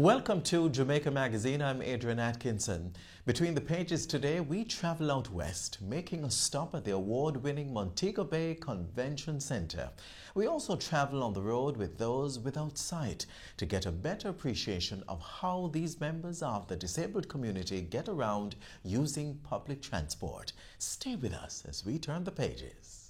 Welcome to Jamaica Magazine. I'm Adrian Atkinson. Between the pages today, we travel out west, making a stop at the award-winning Montego Bay Convention Center. We also travel on the road with those without sight to get a better appreciation of how these members of the disabled community get around using public transport. Stay with us as we turn the pages.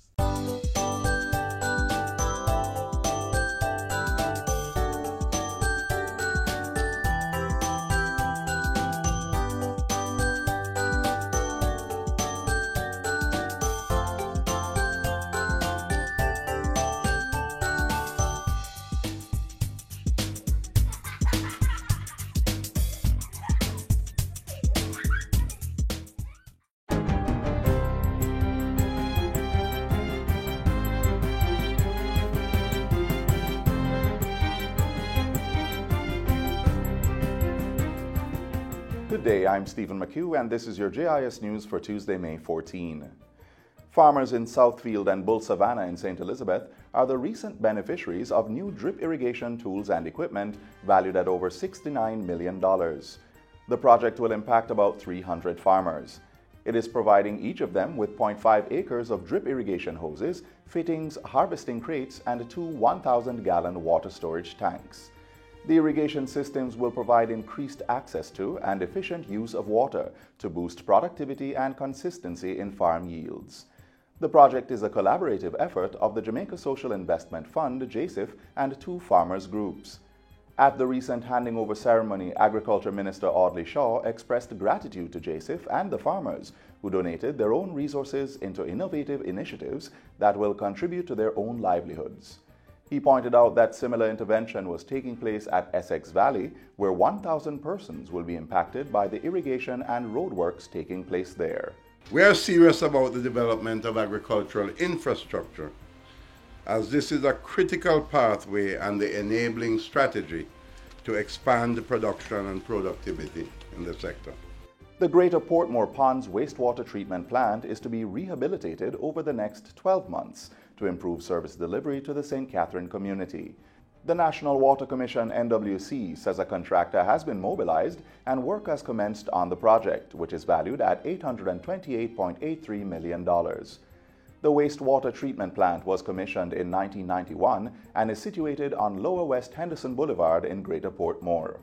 Good day, I'm Stephen McHugh, and this is your JIS News for Tuesday, May 14. Farmers in Southfield and Bull Savannah in St. Elizabeth are the recent beneficiaries of new drip irrigation tools and equipment valued at over $69 million. The project will impact about 300 farmers. It is providing each of them with 0.5 acres of drip irrigation hoses, fittings, harvesting crates, and two 1,000-gallon water storage tanks. The irrigation systems will provide increased access to and efficient use of water to boost productivity and consistency in farm yields. The project is a collaborative effort of the Jamaica Social Investment Fund, JSIF, and two farmers' groups. At the recent handing over ceremony, Agriculture Minister Audley Shaw expressed gratitude to JSIF and the farmers, who donated their own resources into innovative initiatives that will contribute to their own livelihoods. He pointed out that similar intervention was taking place at Essex Valley, where 1,000 persons will be impacted by the irrigation and roadworks taking place there. We are serious about the development of agricultural infrastructure, as this is a critical pathway and the enabling strategy to expand production and productivity in the sector. The Greater Portmore Ponds wastewater treatment plant is to be rehabilitated over the next 12 months to improve service delivery to the St. Catherine community. The National Water Commission NWC says a contractor has been mobilized and work has commenced on the project, which is valued at $828.83 million. The wastewater treatment plant was commissioned in 1991 and is situated on Lower West Henderson Boulevard in Greater Portmore.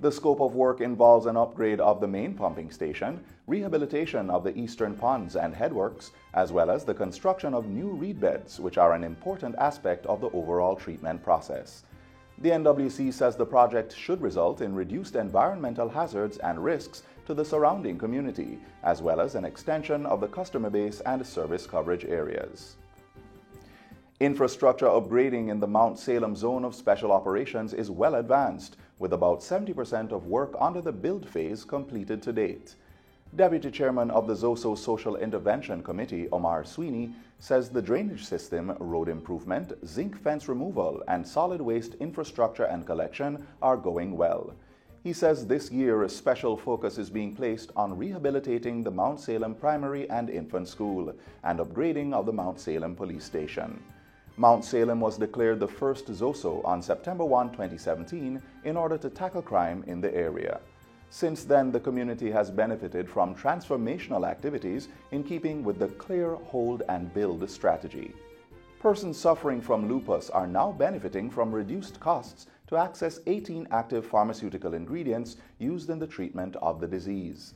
The scope of work involves an upgrade of the main pumping station, rehabilitation of the eastern ponds and headworks, as well as the construction of new reed beds, which are an important aspect of the overall treatment process. The NWC says the project should result in reduced environmental hazards and risks to the surrounding community, as well as an extension of the customer base and service coverage areas. Infrastructure upgrading in the Mount Salem Zone of Special Operations is well advanced, with about 70% of work under the build phase completed to date. Deputy Chairman of the ZOSO Social Intervention Committee, Omar Sweeney, says the drainage system, road improvement, zinc fence removal, and solid waste infrastructure and collection are going well. He says this year a special focus is being placed on rehabilitating the Mount Salem Primary and Infant School and upgrading of the Mount Salem Police Station. Mount Salem was declared the first ZOSO on September 1, 2017 in order to tackle crime in the area. Since then, the community has benefited from transformational activities in keeping with the Clear, Hold, and Build strategy. Persons suffering from lupus are now benefiting from reduced costs to access 18 active pharmaceutical ingredients used in the treatment of the disease.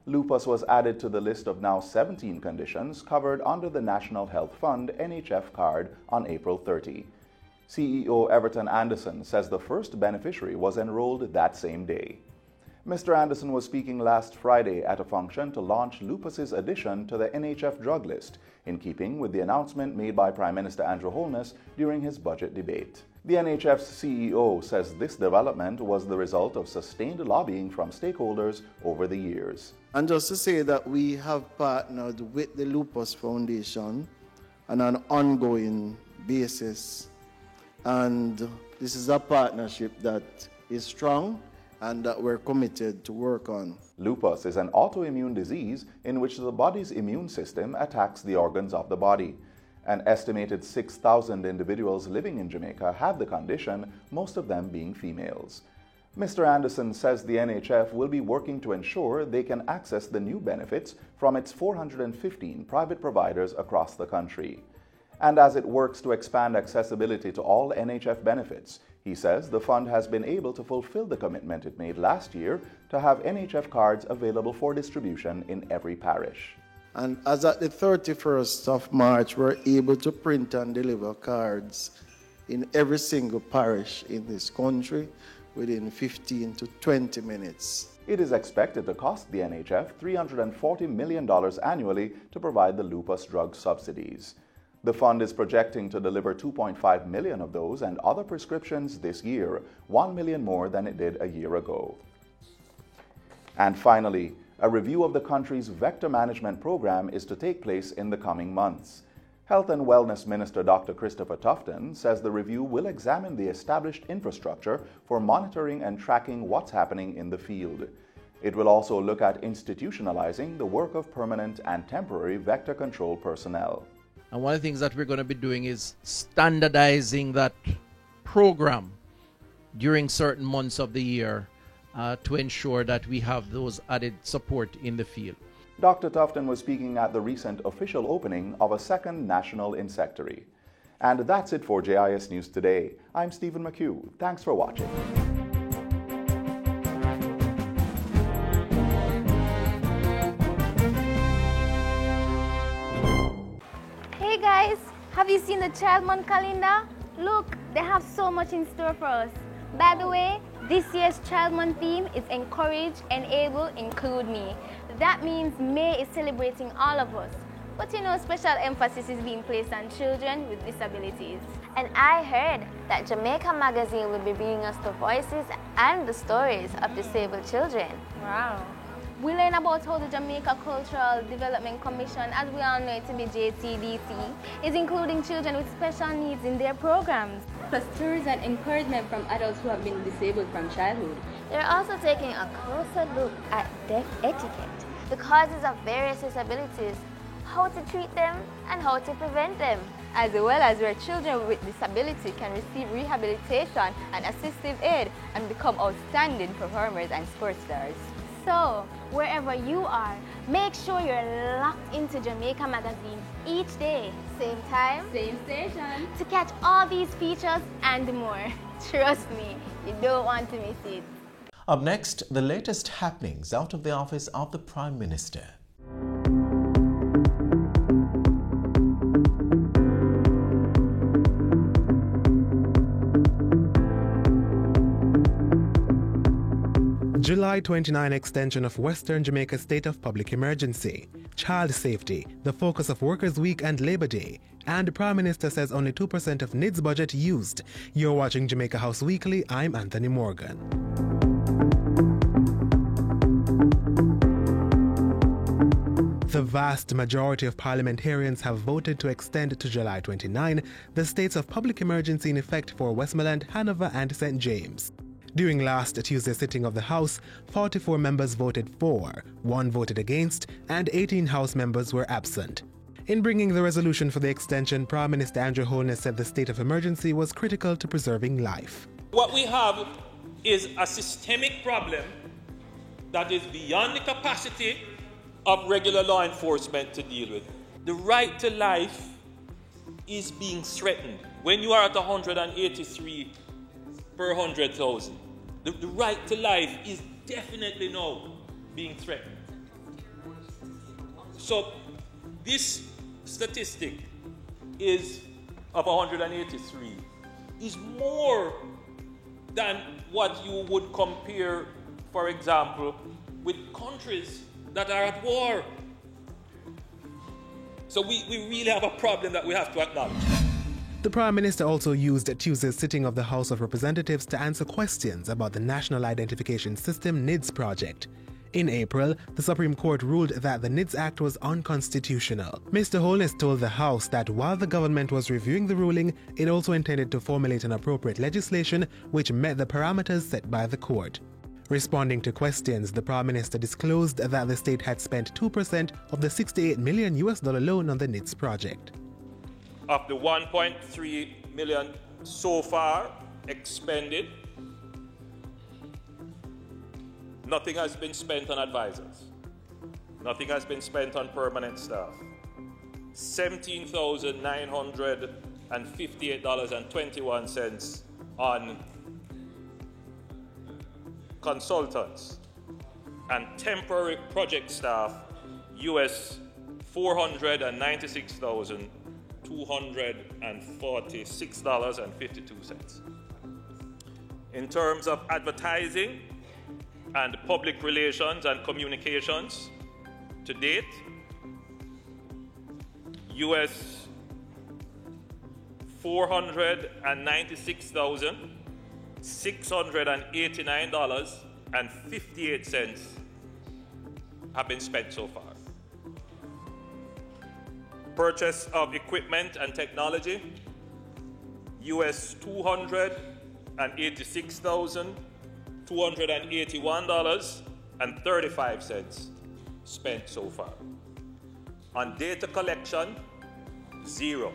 Lupus was added to the list of now 17 conditions covered under the National Health Fund NHF card on April 30. CEO Everton Anderson says the first beneficiary was enrolled that same day. Mr. Anderson was speaking last Friday at a function to launch lupus's addition to the NHF drug list, in keeping with the announcement made by Prime Minister Andrew Holness during his budget debate. The NHF's CEO says this development was the result of sustained lobbying from stakeholders over the years. And just to say that we have partnered with the Lupus Foundation on an ongoing basis. And this is a partnership that is strong and that we're committed to work on. Lupus is an autoimmune disease in which the body's immune system attacks the organs of the body. An estimated 6,000 individuals living in Jamaica have the condition, most of them being females. Mr. Anderson says the NHF will be working to ensure they can access the new benefits from its 415 private providers across the country. And as it works to expand accessibility to all NHF benefits, he says the fund has been able to fulfill the commitment it made last year to have NHF cards available for distribution in every parish. And as at the 31st of March, we're able to print and deliver cards in every single parish in this country within 15 to 20 minutes. It is expected to cost the NHF $340 million annually to provide the lupus drug subsidies. The fund is projecting to deliver 2.5 million of those and other prescriptions this year, 1 million more than it did a year ago. And finally, a review of the country's vector management program is to take place in the coming months. Health and Wellness Minister Dr. Christopher Tufton says the review will examine the established infrastructure for monitoring and tracking what's happening in the field. It will also look at institutionalizing the work of permanent and temporary vector control personnel. And one of the things that we're going to be doing is standardizing that program during certain months of the year to ensure that we have those added support in the field. Dr. Tufton was speaking at the recent official opening of a second national insectary. And that's it for JIS News Today. I'm Stephen McHugh. Thanks for watching. Hey guys, have you seen the Child Month calendar? Look, they have so much in store for us. By the way, this year's Child Month theme is Encourage, Enable, Include Me. That means May is celebrating all of us. But you know, special emphasis is being placed on children with disabilities. And I heard that Jamaica Magazine will be bringing us the voices and the stories of disabled children. Wow. We learn about how the Jamaica Cultural Development Commission, as we all know it to be JCDC, is including children with special needs in their programs. Plus stories and encouragement from adults who have been disabled from childhood. They're also taking a closer look at deaf etiquette, the causes of various disabilities, how to treat them, and how to prevent them. As well as where children with disability can receive rehabilitation and assistive aid and become outstanding performers and sports stars. So, wherever you are, make sure you're locked into Jamaica Magazine each day. Same time, same station. To catch all these features and more. Trust me, you don't want to miss it. Up next, the latest happenings out of the office of the Prime Minister. July 29 extension of Western Jamaica State of Public Emergency, child safety, the focus of Workers' Week and Labor Day, and the Prime Minister says only 2% of NIDS budget used. You're watching Jamaica House Weekly. I'm Anthony Morgan. The vast majority of parliamentarians have voted to extend to July 29 the states of public emergency in effect for Westmoreland, Hanover, and St. James. During last Tuesday's sitting of the House, 44 members voted for, 1 voted against, and 18 House members were absent. In bringing the resolution for the extension, Prime Minister Andrew Holness said the state of emergency was critical to preserving life. What we have is a systemic problem that is beyond the capacity of regular law enforcement to deal with. The right to life is being threatened. When you are at 183 per 100,000, the right to life is definitely now being threatened. So this statistic is of 183 is more than what you would compare, for example, with countries that are at war. So we really have a problem that we have to acknowledge. The Prime Minister also used Tuesday's sitting of the House of Representatives to answer questions about the National Identification System NIDS project. In April, the Supreme Court ruled that the NIDS Act was unconstitutional. Mr. Holness told the House that while the government was reviewing the ruling, it also intended to formulate an appropriate legislation which met the parameters set by the court. Responding to questions, the Prime Minister disclosed that the state had spent 2% of the $68 million loan on the NIDS project. Of the 1.3 million so far expended, Nothing has been spent on advisors. Nothing has been spent on permanent staff. $17,958.21 on consultants, and temporary project staff, US $496,246.52. In terms of advertising and public relations and communications, to date, US $496,689.58 have been spent so far. Purchase of equipment and technology, US $286,281.35 spent so far. On data collection, zero.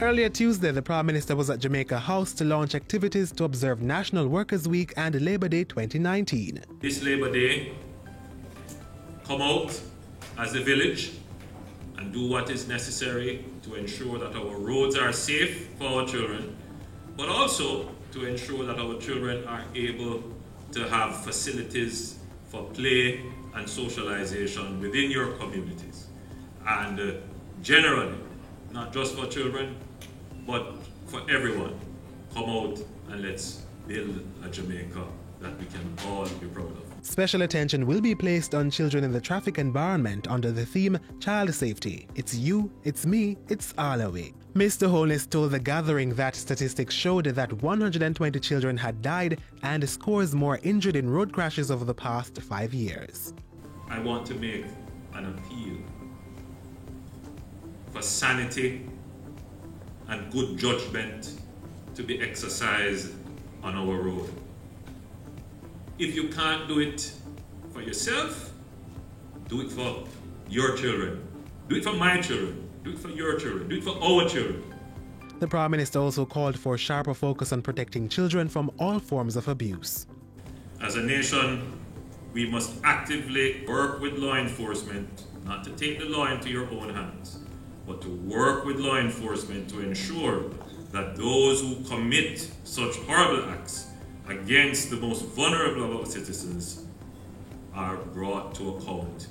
Earlier Tuesday, the Prime Minister was at Jamaica House to launch activities to observe National Workers' Week and Labor Day 2019. This Labor Day, come out as a village and do what is necessary to ensure that our roads are safe for our children, but also to ensure that our children are able to have facilities for play and socialization within your communities. And generally, not just for children, but for everyone, come out and let's build a Jamaica that we can all be proud of. Special attention will be placed on children in the traffic environment under the theme Child Safety. It's you, it's me, it's all away. Mr. Holness told the gathering that statistics showed that 120 children had died and scores more injured in road crashes over the past 5 years. I want to make an appeal for sanity and good judgment to be exercised on our road. If you can't do it for yourself, do it for your children. Do it for my children. Do it for your children. Do it for our children. The Prime Minister also called for sharper focus on protecting children from all forms of abuse. As a nation, we must actively work with law enforcement, not to take the law into your own hands, but to work with law enforcement to ensure that those who commit such horrible acts against the most vulnerable of our citizens are brought to account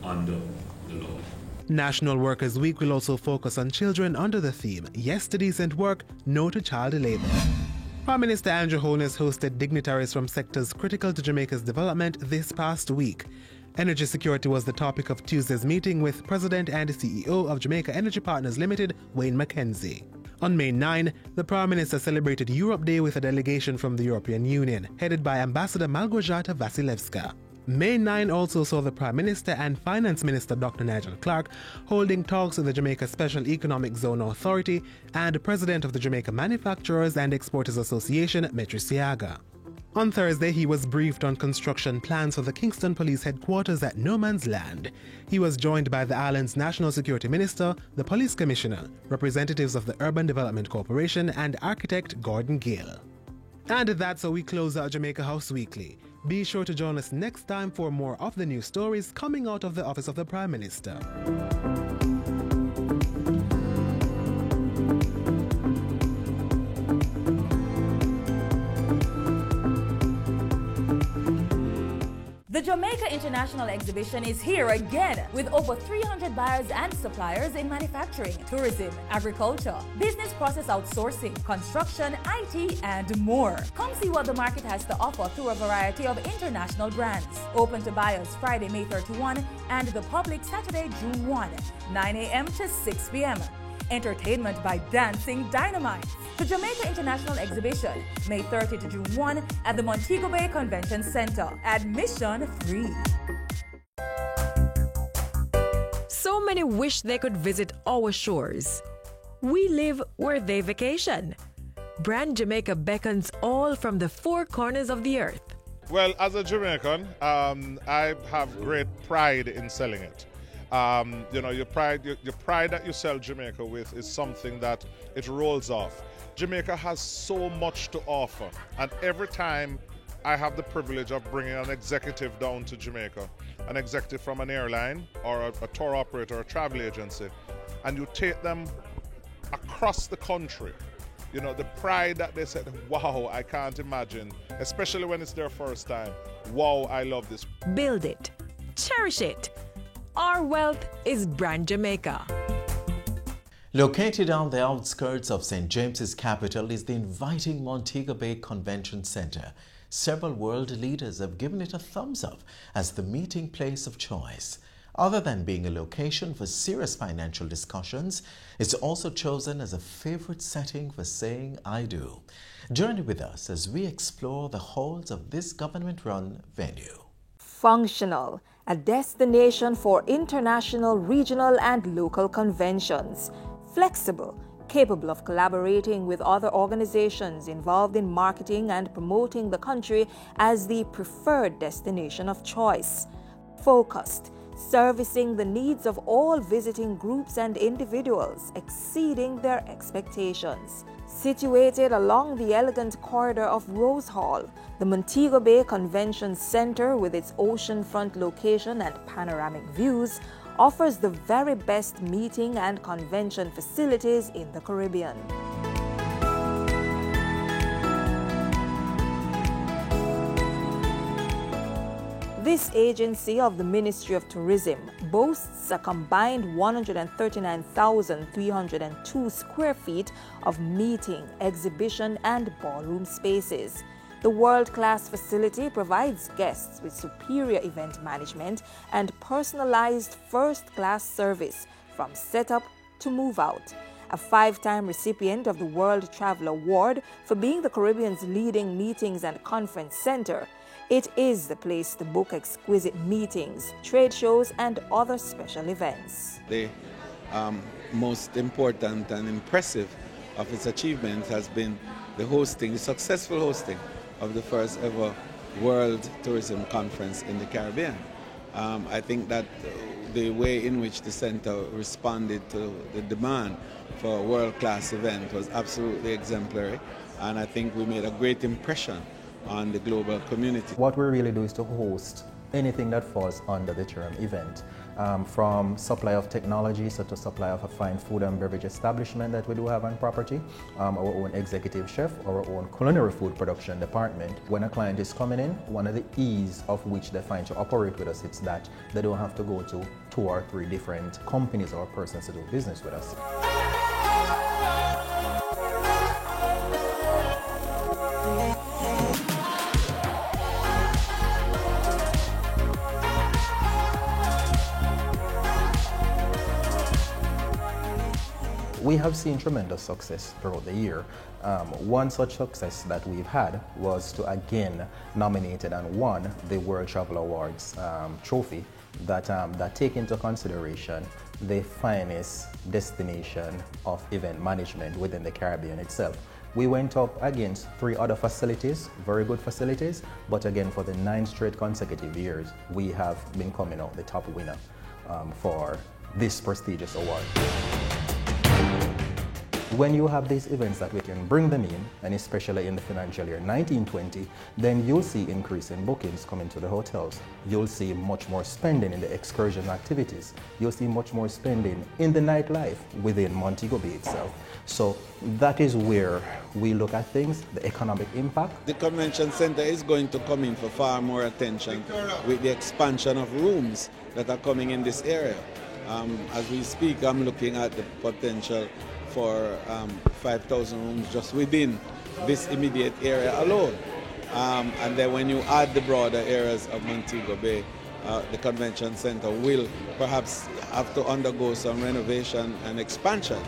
under the law. National Workers' Week will also focus on children under the theme Yes to Decent Work, No to Child Labour. Prime Minister Andrew Holness hosted dignitaries from sectors critical to Jamaica's development this past week. Energy security was the topic of Tuesday's meeting with President and CEO of Jamaica Energy Partners Limited, Wayne Mackenzie. On May 9, the Prime Minister celebrated Europe Day with a delegation from the European Union, headed by Ambassador Malgorzata Wasilewska. May 9 also saw the Prime Minister and Finance Minister Dr. Nigel Clark holding talks with the Jamaica Special Economic Zone Authority and President of the Jamaica Manufacturers and Exporters Association, Metri Siaga. On Thursday, he was briefed on construction plans for the Kingston Police Headquarters at No Man's Land. He was joined by the island's National Security Minister, the Police Commissioner, representatives of the Urban Development Corporation, and architect Gordon Gale. And that's how we close out Jamaica House Weekly. Be sure to join us next time for more of the news stories coming out of the Office of the Prime Minister. The Jamaica International Exhibition is here again with over 300 buyers and suppliers in manufacturing, tourism, agriculture, business process outsourcing, construction, IT, and more. Come see what the market has to offer through a variety of international brands. Open to buyers Friday, May 31 and the public Saturday, June 1, 9 a.m. to 6 p.m. Entertainment by Dancing Dynamite. The Jamaica International Exhibition, May 30 to June 1 at the Montego Bay Convention Center. Admission free. So many wish they could visit our shores. We live where they vacation. Brand Jamaica beckons all from the four corners of the earth. Well, as a Jamaican, I have great pride in selling it. Your pride that you sell Jamaica with is something that it rolls off. Jamaica has so much to offer, and every time I have the privilege of bringing an executive down to Jamaica, an executive from an airline or a tour operator or a travel agency, and you take them across the country. You know, the pride that they said, wow, I can't imagine, especially when it's their first time. Wow, I love this. Build it, cherish it. Our wealth is Brand Jamaica. Located on the outskirts of St. James's capital is the inviting Montego Bay Convention Center. Several world leaders have given it a thumbs up as the meeting place of choice. Other than being a location for serious financial discussions, it's also chosen as a favorite setting for saying I do. Journey with us as we explore the halls of this government-run venue. Functional, a destination for international, regional and local conventions. Flexible, capable of collaborating with other organizations involved in marketing and promoting the country as the preferred destination of choice. Focused, servicing the needs of all visiting groups and individuals, exceeding their expectations. Situated along the elegant corridor of Rose Hall, the Montego Bay Convention Center, with its oceanfront location and panoramic views, offers the very best meeting and convention facilities in the Caribbean. This agency of the Ministry of Tourism boasts a combined 139,302 square feet of meeting, exhibition, and ballroom spaces. The world-class facility provides guests with superior event management and personalized first-class service from setup to move out. A 5-time recipient of the World Travel Award for being the Caribbean's leading meetings and conference center, it is the place to book exquisite meetings, trade shows, and other special events. The most important and impressive of its achievements has been the successful hosting of the first ever World Tourism Conference in the Caribbean. I think that the way in which the center responded to the demand for a world-class event was absolutely exemplary, and I think we made a great impression on the global community. What we really do is to host anything that falls under the term event, from supply of technology, so to supply of a fine food and beverage establishment that we do have on property, our own executive chef, our own culinary food production department. When a client is coming in, one of the ease of which they find to operate with us is that they don't have to go to 2 or 3 different companies or persons to do business with us. We have seen tremendous success throughout the year. One such success that we've had was to again nominated and won the World Travel Awards trophy that take into consideration the finest destination of event management within the Caribbean itself. We went up against 3 other facilities, very good facilities, but again for the 9 straight consecutive years, we have been coming out the top winner for this prestigious award. When you have these events that we can bring them in, and especially in the financial year 1920, then you'll see increase in bookings coming to the hotels. You'll see much more spending in the excursion activities. You'll see much more spending in the nightlife within Montego Bay itself. So that is where we look at things, the economic impact. The convention center is going to come in for far more attention with the expansion of rooms that are coming in this area. As we speak, I'm looking at the potential for 5,000 rooms just within this immediate area alone. And then when you add the broader areas of Montego Bay, the convention center will perhaps have to undergo some renovation and expansion.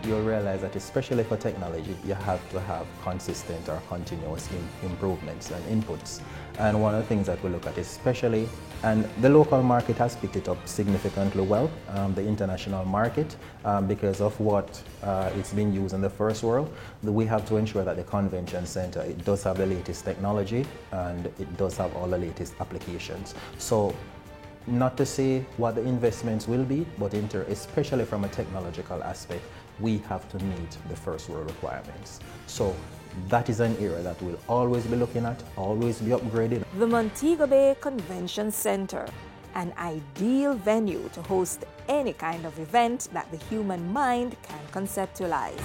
You'll realize that especially for technology, you have to have consistent or continuous improvements and inputs. And one of the things that we look at especially, and the local market has picked it up significantly well, the international market, because of what it's been used in the first world, we have to ensure that the convention center, it does have the latest technology and it does have all the latest applications. So not to say what the investments will be, but especially from a technological aspect, we have to meet the first world requirements. So that is an area that we'll always be looking at, always be upgraded. The Montego Bay Convention Center, an ideal venue to host any kind of event that the human mind can conceptualize.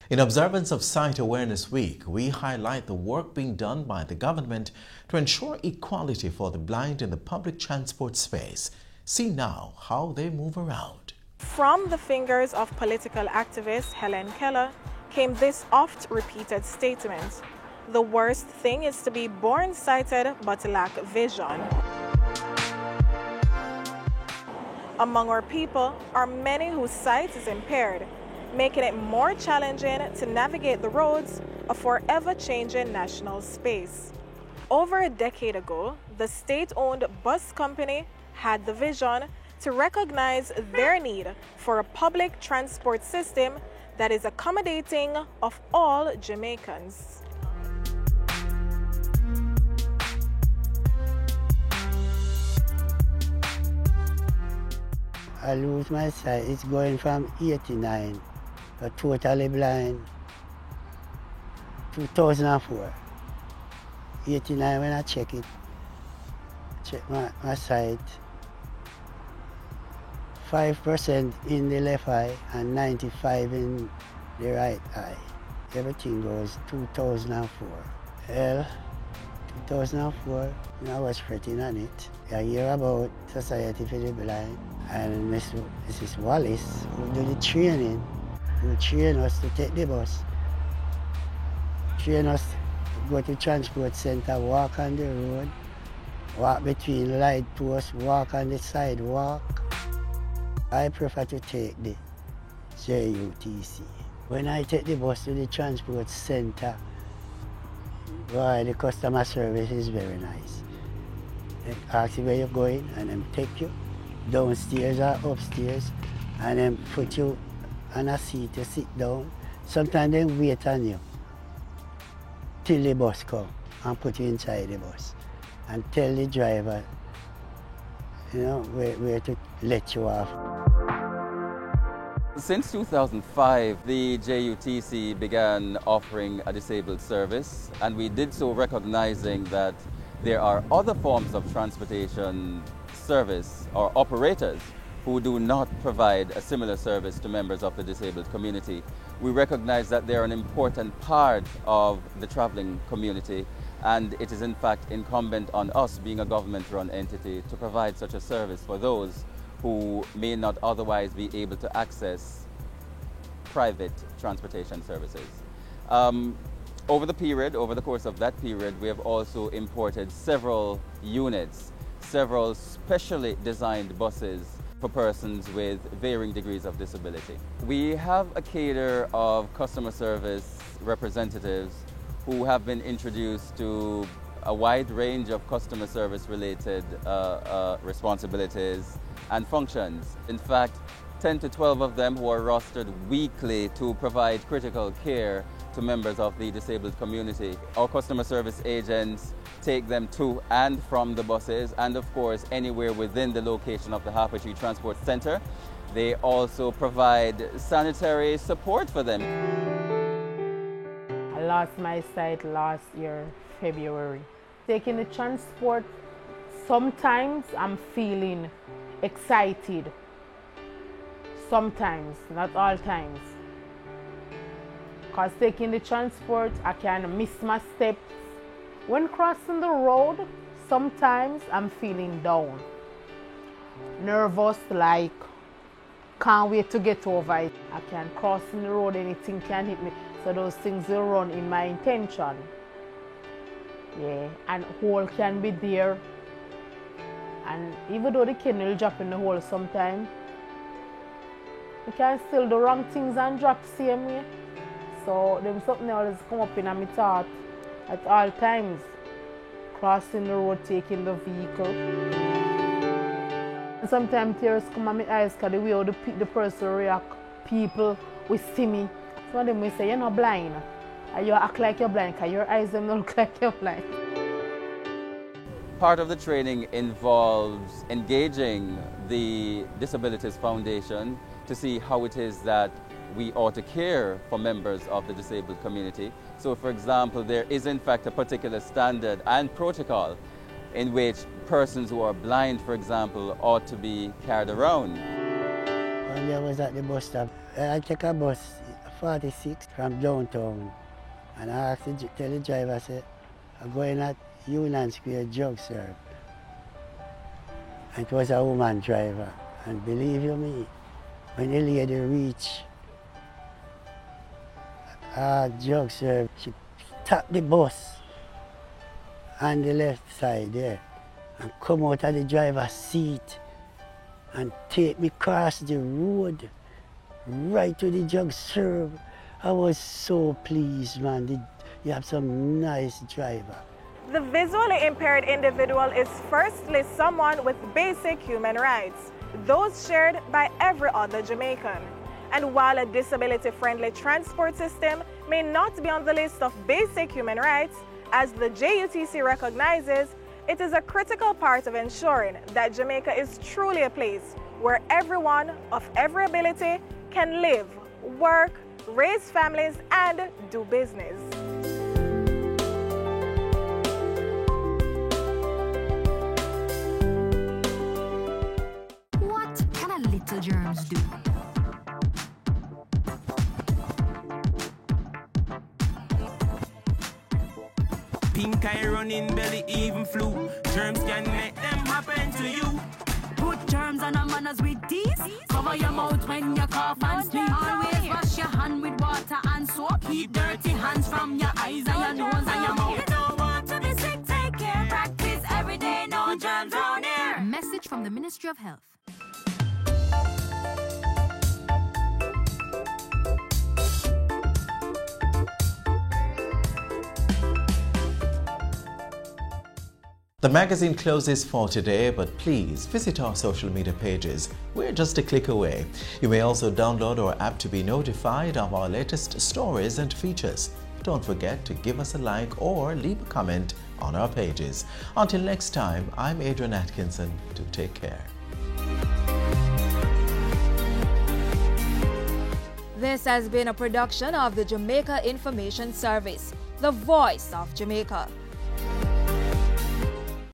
In observance of Sight Awareness Week, we highlight the work being done by the government to ensure equality for the blind in the public transport space. See now how they move around. From the fingers of political activist Helen Keller came this oft-repeated statement: "The worst thing is to be born sighted but lack vision." Among our people are many whose sight is impaired, making it more challenging to navigate the roads of our ever-changing national space. Over a decade ago, the state-owned bus company had the vision to recognize their need for a public transport system that is accommodating of all Jamaicans. I lose my sight. It's going from 89, totally blind, 2004. 89 when I check my sight, 5% in the left eye and 95 in the right eye. Everything goes 2004. Well, 2004, I was fretting on it. I hear about Society for the Blind and Mrs. Wallace, who do the training, who train us to take the bus, train us to go to transport center, walk on the road, walk between light posts, walk on the sidewalk. I prefer to take the JUTC. When I take the bus to the transport center, boy, the customer service is very nice. They ask you where you're going and then take you downstairs or upstairs and then put you on a seat to sit down. Sometimes they wait on you till the bus comes and put you inside the bus and tell the driver, where to let you off. Since 2005, the JUTC began offering a disabled service, and we did so recognizing that there are other forms of transportation service or operators who do not provide a similar service to members of the disabled community. We recognize that they're an important part of the traveling community, and it is in fact incumbent on us, being a government-run entity, to provide such a service for those who may not otherwise be able to access private transportation services. Over the course of that period, we have also imported several units, several specially designed buses for persons with varying degrees of disability. We have a cadre of customer service representatives who have been introduced to a wide range of customer service related responsibilities and functions. In fact, 10 to 12 of them who are rostered weekly to provide critical care to members of the disabled community. Our customer service agents take them to and from the buses, and of course anywhere within the location of the Half Way Tree Transport Center. They also provide sanitary support for them. I lost my sight last year, February. Taking the transport, sometimes I'm feeling excited. Sometimes, not all times. Because taking the transport, I can miss my steps. When crossing the road, sometimes I'm feeling down. Nervous, like, can't wait to get over it. I can cross in the road, anything can hit me. So those things will run in my intention. Yeah, and hole can be there. And even though the kid will drop in the hole sometime, you can still do wrong things and drop same way. So them something always come up in my thought at all times. crossing the road, taking the vehicle. And sometimes tears come on my eyes because the way how the person react, people will see me. Some of them will say, you're not blind. And you act like you're blind because your eyes don't look like you're blind. Part of the training involves engaging the Disabilities Foundation to see how it is that we ought to care for members of the disabled community. So, for example, there is in fact a particular standard and protocol in which persons who are blind, for example, ought to be carried around. One day I was at the bus stop. I took a bus 46 from downtown, and I asked tell the driver, I said, I'm going at Union Square Jug Serve. And it was a woman driver, and believe you me, when the lady reached Jug Serve, she tapped the bus on the left side there and come out of the driver's seat and take me across the road right to the Jug Serve. I was so pleased, man. You have some nice driver. The visually impaired individual is firstly someone with basic human rights, those shared by every other Jamaican. And while a disability-friendly transport system may not be on the list of basic human rights, as the JUTC recognizes, it is a critical part of ensuring that Jamaica is truly a place where everyone of every ability can live, work, raise families, and do business. What can a little germs do? Pink eye running belly, even flu. Germs can make them happen to you. Put germs on our manners with these. Cover your mouth when you cough and sneeze. Always wash your hand with water and soap. Keep dirty hands from your eyes and your nose and your mouth. You don't want to be sick, take care. Practice every day, no germs on here. A message from the Ministry of Health. The magazine closes for today, but please visit our social media pages. We're just a click away. You may also download our app to be notified of our latest stories and features. Don't forget to give us a like or leave a comment on our pages. Until next time, I'm Adrian Atkinson. Do take care. This has been a production of the Jamaica Information Service, the voice of Jamaica.